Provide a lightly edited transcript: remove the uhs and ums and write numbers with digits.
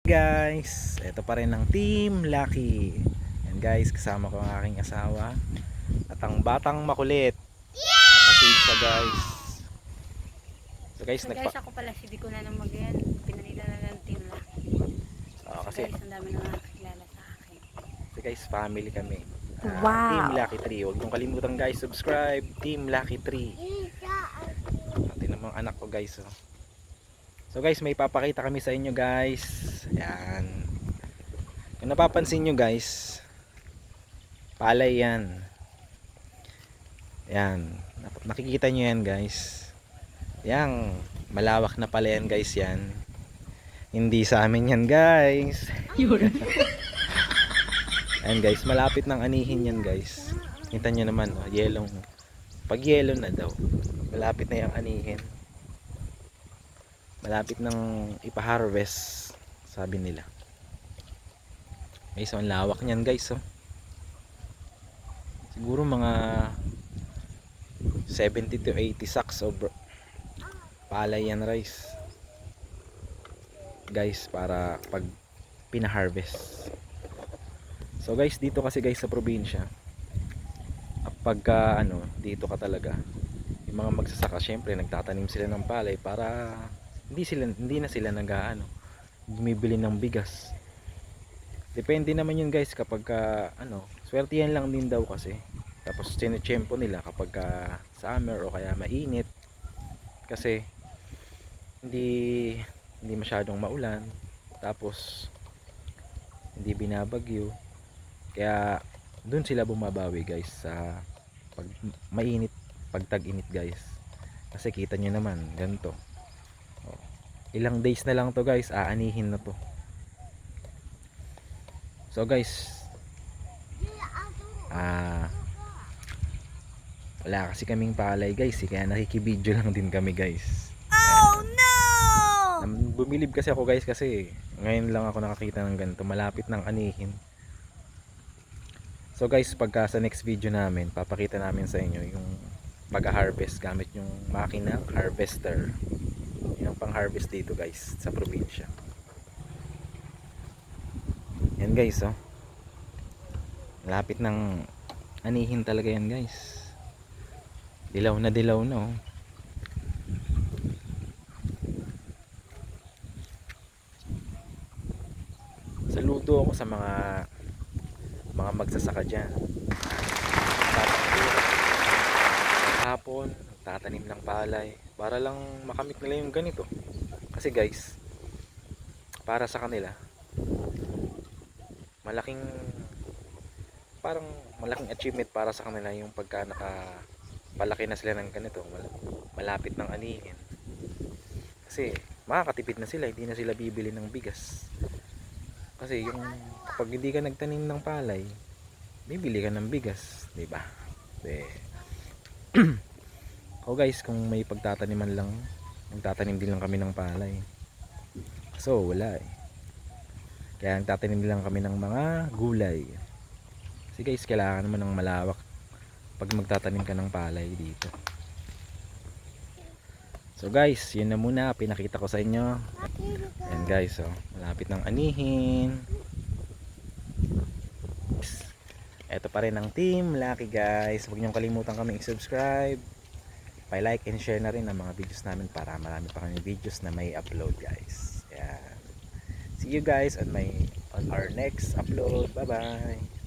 Guys, ito pa rin ang Team Lucky. Yan guys, kasama ko ang aking asawa at ang batang makulit. Nakasave sa guys. So guys, Guys, ako pala si Biko na ng mag-yan. Pinalila na ng Team Lucky. kasi Guys, ang dami na nakakilala sa akin. so guys, family kami. Wow. Team Lucky 3. Huwag niyong kalimutan guys, subscribe Team Lucky 3. Pati namang anak ko guys. So guys, may papakita kami sa inyo guys. Yan. Kung napapansin nyo guys, palay yan. Yan. Nakikita nyo yan guys. Yan. Malawak na pala yan guys yan. Hindi sa amin yan guys. Yan guys. Malapit ng anihin yan guys. Kita nyo naman. Oh, yellow. Pag yellow na daw. Malapit na yung anihin. Malapit nang ipa-harvest. Sabi nila. Guys, ang lawak niyan guys. Oh. Siguro mga 70 to 80 sacks of palay yan rice. Guys, para pag pina-harvest. So guys, dito kasi guys sa probinsya, pagka dito ka talaga, yung mga magsasaka, syempre nagtatanim sila ng palay para hindi na sila bumibili ng bigas. Depende naman yun guys kapag swerte yan lang din daw kasi. Tapos tinetsyempo nila kapag summer o kaya mainit. Kasi hindi masyadong maulan. Tapos hindi binabagyo. Kaya dun sila bumabawi guys sa pag mainit, pag tag-init guys. Kasi kita nyo naman, ganito. Ilang days na lang to guys, aanihin na to. So guys, wala kasi kaming palay guys, kaya nakikibideo lang din kami guys. Oh no! Bumilib kasi ako guys kasi ngayon lang ako nakakita ng ganito, malapit ng anihin. So guys, pagka sa next video namin, papakita namin sa inyo yung pag-harvest gamit yung makina harvester. Yung pang harvest dito guys sa probinsya. Yan guys, oh. Malapit ng anihin talaga yan guys. Dilaw na oh. Saludo ako sa mga magsasaka dyan. Hapon tatanim ng palay para lang makamit nila yung ganito. Kasi guys, para sa kanila malaking achievement para sa kanila yung pagka nakapalaki na sila ng ganito, malapit ng anihin. Kasi makakatipid na sila, hindi na sila bibili ng bigas. Kasi yung kapag hindi ka nagtanim ng palay, bibili ka ng bigas, di ba? O guys, kung may pagtataniman lang, magtatanim din lang kami ng palay. So wala eh. Kaya nagtatanim lang kami ng mga gulay. Kasi guys, kailangan naman ng malawak pag magtatanim ka ng palay dito. So guys, yun na muna pinakita ko sa inyo. Ayan guys, oh, malapit ng anihin. Ito pa rin ang Team Lucky guys. Huwag niyong kalimutan kaming i-subscribe, pa-like and share na rin ang mga videos namin para marami pa kami videos na may upload guys. Ayan. See you guys on our next upload. Bye bye.